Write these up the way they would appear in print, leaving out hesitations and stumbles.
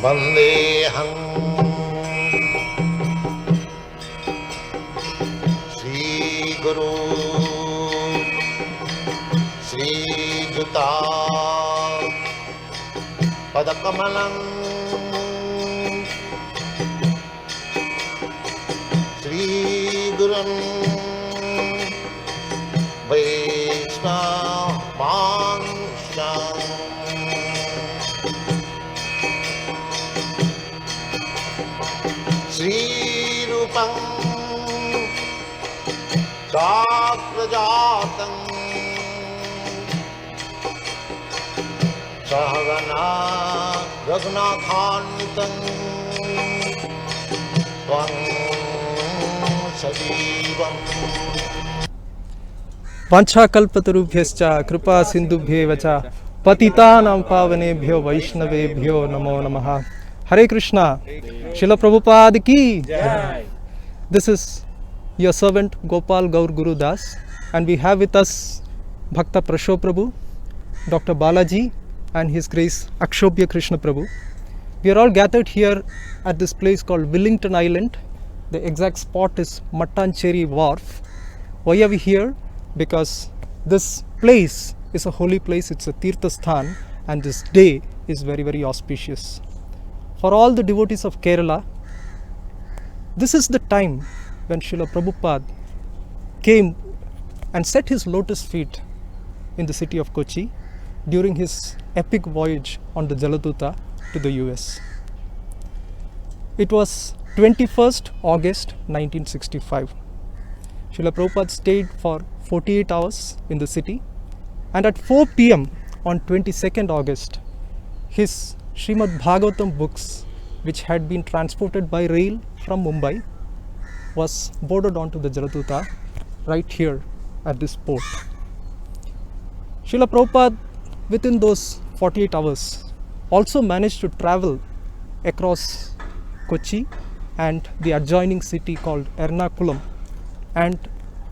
Vandeham Sri Guru Sri Juta Padakamalam Sri Gurum Vaishnavamsham Sri Rupam Sakrajatam Sahagana Raghunathanvitam Tvam Sajivam वाञ्छाकल्पतरुभ्यश्च कृपा सिन्धुभ्येव च पतितानां पावनेभ्यो वैष्णवेभ्यो नमो नमः. Hare Krishna. Srila Prabhupada ki. This is your servant Gopal Gaur Guru Das, and we have with us Bhakta Prasho Prabhu, Dr. Balaji, and His Grace Akshobhya Krishna Prabhu. We are all gathered here at this place called Willington Island. The exact spot is Mattancherry Wharf. Why are we here? Because this place is a holy place, it's a Tirtha Sthan, and this day is very, very auspicious. For all the devotees of Kerala, this is the time when Srila Prabhupada came and set his lotus feet in the city of Kochi during his epic voyage on the Jaladuta to the US. It was 21st August 1965. Srila Prabhupada stayed for 48 hours in the city, and at 4 p.m. on 22nd August, his Srimad Bhagavatam books, which had been transported by rail from Mumbai, was boarded onto the Jaladuta right here at this port. Srila Prabhupada, within those 48 hours, also managed to travel across Kochi and the adjoining city called Ernakulam, and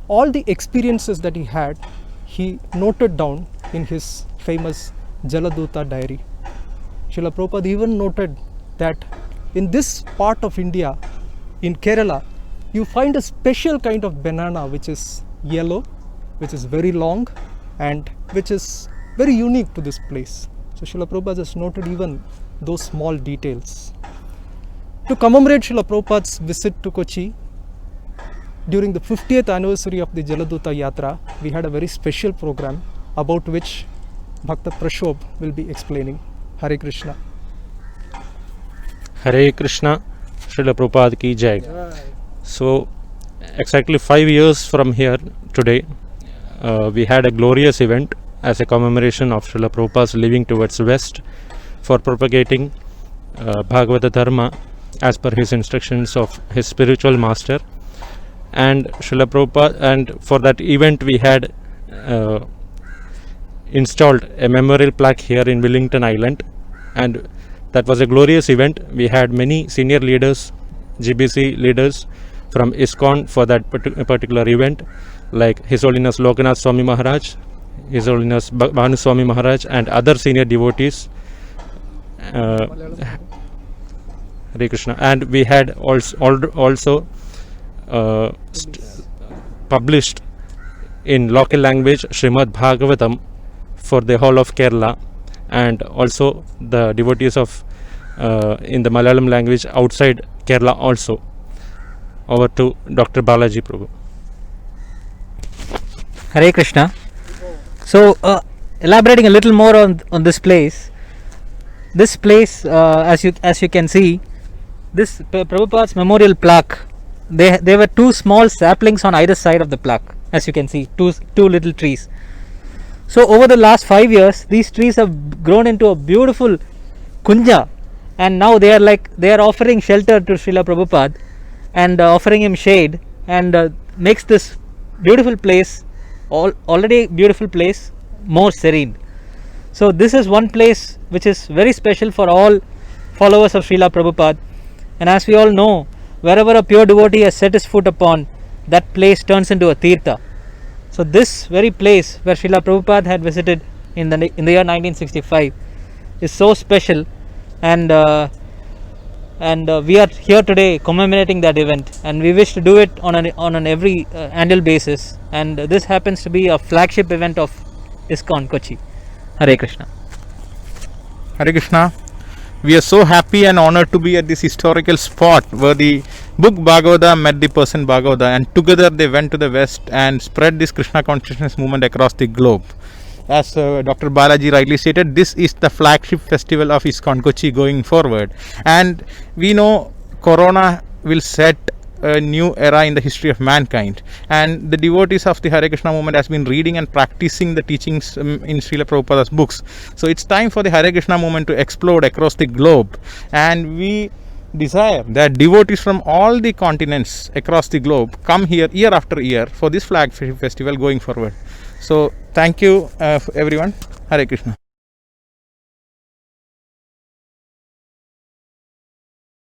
all the experiences that he had, he noted down in his famous Jaladuta diary. Srila Prabhupada even noted that in this part of India, in Kerala, you find a special kind of banana which is yellow, which is very long, and which is very unique to this place. So Srila Prabhupada has noted even those small details. To commemorate Srila Prabhupada's visit to Kochi, during the 50th anniversary of the Jaladuta Yatra, we had a very special program about which Bhakta Prashobh will be explaining. Hare Krishna. Hare Krishna, Srila Prabhupada ki jai. So, exactly 5 years from here today, we had a glorious event as a commemoration of Srila Prabhupada's leaving towards west for propagating Bhagavata Dharma as per his instructions of his spiritual master. And Srila Prabhupada, and for that event we had installed a memorial plaque here in Willington Island, and that was a glorious event. We had many senior leaders, GBC leaders from ISKCON for that particular event, like His Holiness Lokanath Swami Maharaj, His Holiness Bhanu Swami Maharaj, and other senior devotees. Hare Krishna. And we had also published in local language Srimad Bhagavatam for the whole of Kerala, and also the devotees of in the Malayalam language outside Kerala also. Over to Dr. Balaji Prabhu. Hare Krishna. So elaborating a little more on this place. This place, as you can see, this Prabhupada's memorial plaque, there were two small saplings on either side of the plaque, as you can see, two little trees. So over the last 5 years, these trees have grown into a beautiful kunja, and now they are offering shelter to Srila Prabhupada and offering him shade, and makes this beautiful place, already beautiful place, more serene. So this is one place which is very special for all followers of Srila Prabhupada, and as we all know, wherever a pure devotee has set his foot upon, that place turns into a tirtha. So this very place where Srila Prabhupada had visited in the year 1965 is so special, and and we are here today commemorating that event, and we wish to do it on an every annual basis, and this happens to be a flagship event of ISKCON Kochi. Hare Krishna. Hare Krishna. We are so happy and honored to be at this historical spot where the book Bhagavata met the person Bhagavata, and together they went to the west and spread this Krishna consciousness movement across the globe. As Dr. Balaji rightly stated, this is the flagship festival of ISKCON Kochi going forward, and we know Corona will set a new era in the history of mankind, and the devotees of the Hare Krishna movement has been reading and practicing the teachings in Srila Prabhupada's books. So it's time for the Hare Krishna movement to explode across the globe, and we desire that devotees from all the continents across the globe come here year after year for this flagship festival going forward. So thank you everyone. Hare Krishna.